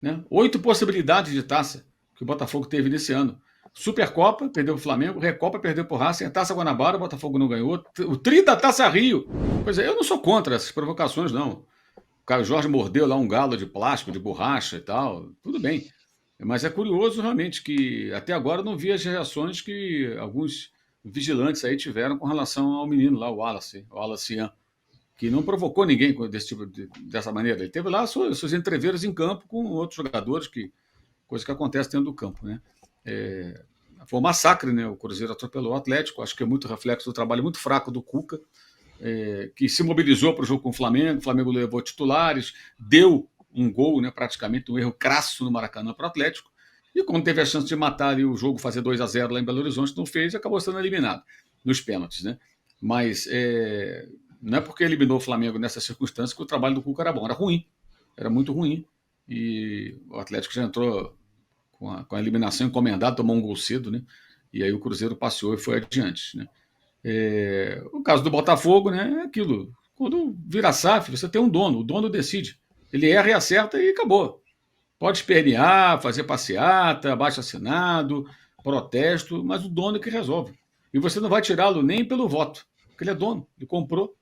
né? 8 possibilidades de taça que o Botafogo teve nesse ano. Supercopa, perdeu para o Flamengo. Recopa, perdeu para o Racing. A Taça Guanabara, o Botafogo não ganhou. O tri da Taça Rio. Pois é, eu não sou contra essas provocações, não. O Caio Jorge mordeu lá um galo de plástico, de borracha e tal. Tudo bem. Mas é curioso realmente que até agora eu não vi as reações que alguns vigilantes aí tiveram com relação ao menino lá, o Wallace Ian, que não provocou ninguém dessa maneira. Ele teve lá seus entreveros em campo com outros jogadores, coisa que acontece dentro do campo, né? Foi um massacre, né? O Cruzeiro atropelou o Atlético, acho que é muito reflexo do trabalho muito fraco do Cuca, que se mobilizou para o jogo com o Flamengo levou titulares, deu um gol, né, praticamente um erro crasso no Maracanã para o Atlético, e quando teve a chance de matar ali o jogo, fazer 2-0 lá em Belo Horizonte, não fez e acabou sendo eliminado nos pênaltis, né? Mas não é porque eliminou o Flamengo nessa circunstância que o trabalho do Cuca era bom, era ruim, era muito ruim, e o Atlético já entrou com a eliminação encomendada, tomou um gol cedo, né? E aí o Cruzeiro passeou e foi adiante, né? O caso do Botafogo, né, é aquilo. Quando vira SAF, você tem um dono, o dono decide. Ele erra e acerta e acabou. Pode espernear, fazer passeata, abaixo assinado, protesto, mas o dono é que resolve. E você não vai tirá-lo nem pelo voto, porque ele é dono, ele comprou.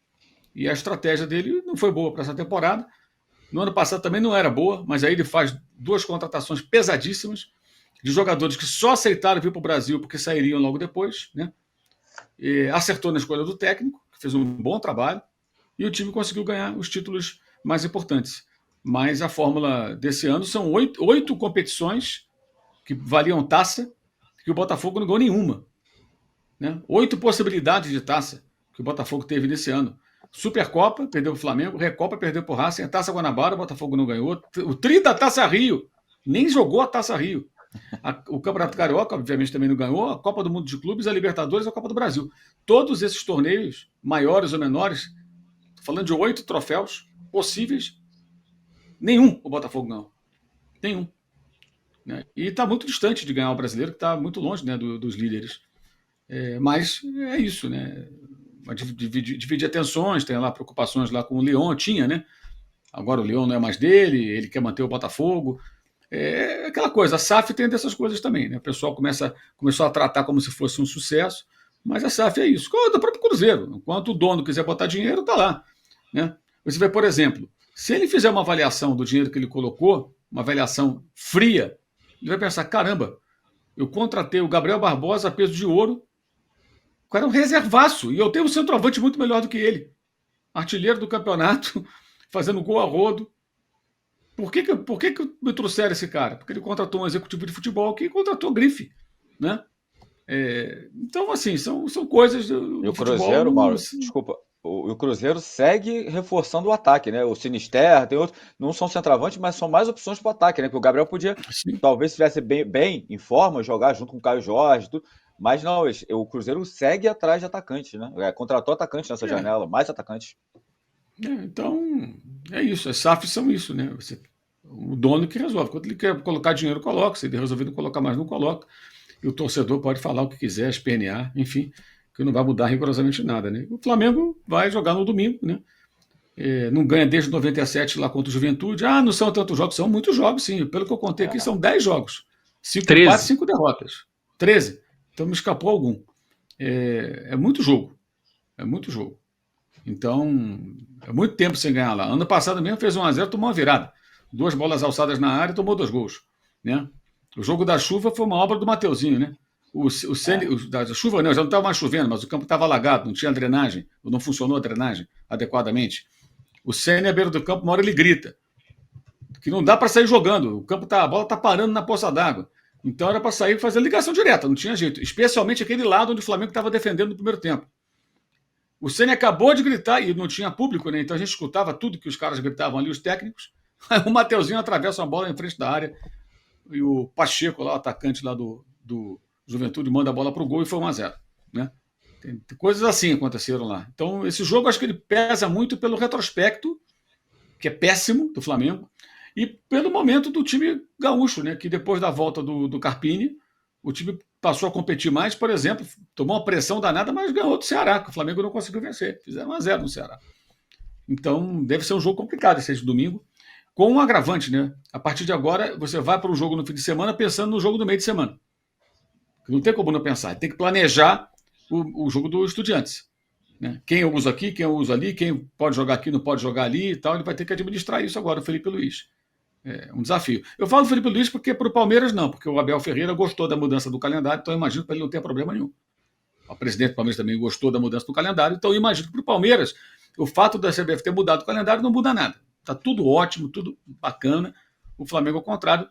E a estratégia dele não foi boa para essa temporada. No ano passado também não era boa, mas aí ele faz 2 contratações pesadíssimas de jogadores que só aceitaram vir para o Brasil porque sairiam logo depois, né? Acertou na escolha do técnico, que fez um bom trabalho, e o time conseguiu ganhar os títulos mais importantes. Mas a fórmula desse ano são 8 competições que valiam taça, que o Botafogo não ganhou nenhuma. Né? 8 possibilidades de taça que o Botafogo teve nesse ano. Supercopa, perdeu para o Flamengo. Recopa, perdeu para o Racing. A Taça Guanabara, o Botafogo não ganhou. O tri da Taça Rio, nem jogou a Taça Rio. O Campeonato Carioca, obviamente, também não ganhou. A Copa do Mundo de Clubes, a Libertadores e a Copa do Brasil. Todos esses torneios, maiores ou menores, falando de 8 troféus possíveis, nenhum o Botafogo ganhou. Nenhum. Né? E está muito distante de ganhar o brasileiro, que está muito longe, né, dos líderes. Mas é isso, né? Divide atenções, tem lá preocupações lá com o Lyon, tinha, né? Agora o Lyon não é mais dele, ele quer manter o Botafogo. É aquela coisa, a SAF tem dessas coisas também, né? O pessoal começou a tratar como se fosse um sucesso, mas a SAF é isso. Como do próprio Cruzeiro. Enquanto o dono quiser botar dinheiro, tá lá. Né? Você vê, por exemplo, se ele fizer uma avaliação do dinheiro que ele colocou, uma avaliação fria, ele vai pensar, caramba, eu contratei o Gabriel Barbosa a peso de ouro, o cara é um reservaço, e eu tenho um centroavante muito melhor do que ele. Artilheiro do campeonato, fazendo gol a rodo. Por que me trouxeram esse cara? Porque ele contratou um executivo de futebol que contratou grife, né? Então, assim, são coisas E do o futebol. Cruzeiro, Mauro, desculpa, o Cruzeiro segue reforçando o ataque, né? O Sinisterra, tem outros, não são centroavantes, mas são mais opções para o ataque, né? Que o Gabriel podia, Assim, talvez estivesse bem em forma, jogar junto com o Caio Jorge, tudo, mas não, o Cruzeiro segue atrás de atacantes, né? Contratou atacantes nessa é, janela, mais atacantes. então, é isso. As SAFs são isso, né? O dono que resolve. Quando ele quer colocar dinheiro, coloca. Se ele resolver não colocar mais, não coloca. E o torcedor pode falar o que quiser, espernear, enfim, que não vai mudar rigorosamente nada, né? O Flamengo vai jogar no domingo, né? Não ganha desde 97 lá contra o Juventude. Ah, não são tantos jogos, são muitos jogos, sim. Pelo que eu contei aqui, É. são 10 jogos. 5 empates, 13. 5 derrotas. 13. Então me escapou algum. É muito jogo. É muito jogo. Então, é muito tempo sem ganhar lá. Ano passado mesmo fez 1-0, tomou uma virada. 2 bolas alçadas na área e tomou 2 gols. Né? O jogo da chuva foi uma obra do Mateuzinho, né? Da chuva não, já não estava mais chovendo, mas o campo estava alagado, não tinha drenagem, não funcionou a drenagem adequadamente. O Senna, à beira do campo, uma hora ele grita que não dá para sair jogando, a bola está parando na poça d'água. Então era para sair e fazer ligação direta, não tinha jeito. Especialmente aquele lado onde o Flamengo estava defendendo no primeiro tempo. O Senna acabou de gritar e não tinha público, né? Então a gente escutava tudo que os caras gritavam ali, os técnicos. Aí o Mateuzinho atravessa a bola em frente da área e o Pacheco, lá, o atacante lá do Juventude, manda a bola para o gol e foi 1-0. Né? Tem coisas assim aconteceram lá. Então esse jogo acho que ele pesa muito pelo retrospecto, que é péssimo, do Flamengo, e pelo momento do time gaúcho, né? Que depois da volta do Carpini, o time passou a competir mais, por exemplo, tomou uma pressão danada, mas ganhou do Ceará, que o Flamengo não conseguiu vencer. Fizeram 1-0 no Ceará. Então, deve ser um jogo complicado esse de domingo. com um agravante, né? A partir de agora, você vai para um jogo no fim de semana pensando no jogo do meio de semana. Não tem como não pensar. Tem que planejar o jogo do Estudiantes. Né? Quem eu uso aqui, quem eu uso ali, quem pode jogar aqui, não pode jogar ali e tal. Ele vai ter que administrar isso agora, o Felipe Luiz. É um desafio. Eu falo do Felipe Luiz porque para o Palmeiras não, porque o Abel Ferreira gostou da mudança do calendário, então eu imagino que ele não tem problema nenhum. O presidente do Palmeiras também gostou da mudança do calendário, então eu imagino que para o Palmeiras o fato da CBF ter mudado o calendário não muda nada. Está tudo ótimo, tudo bacana. O Flamengo, ao contrário,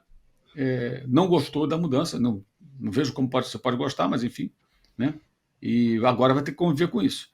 não gostou da mudança. Não vejo como você pode gostar, mas enfim. Né? E agora vai ter que conviver com isso.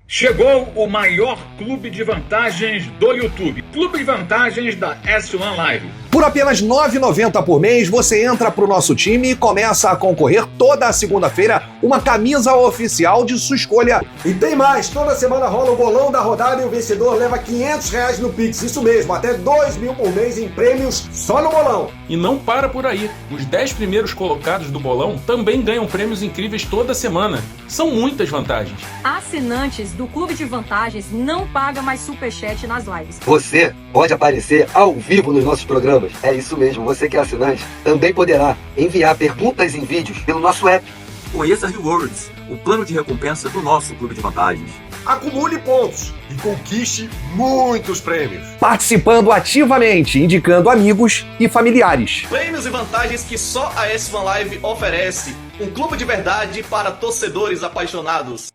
Chegou o maior clube de vantagens do YouTube. Clube de vantagens da S1 Live. Por apenas R$ 9,90 por mês, você entra pro nosso time e começa a concorrer toda a segunda-feira uma camisa oficial de sua escolha. E tem mais, toda semana rola o bolão da rodada e o vencedor leva R$500 no Pix. Isso mesmo, até 2 mil por mês em prêmios só no bolão. E não para por aí. Os 10 primeiros colocados do bolão também ganham prêmios incríveis toda semana. São muitas vantagens. Assinantes do Clube de Vantagens não pagam mais superchat nas lives. Você pode aparecer ao vivo nos nossos programas. É isso mesmo, você que é assinante também poderá enviar perguntas em vídeos pelo nosso app. Conheça Rewards, o plano de recompensa do nosso Clube de Vantagens. Acumule pontos e conquiste muitos prêmios. Participando ativamente, indicando amigos e familiares. Prêmios e vantagens que só a S1 Live oferece. Um clube de verdade para torcedores apaixonados.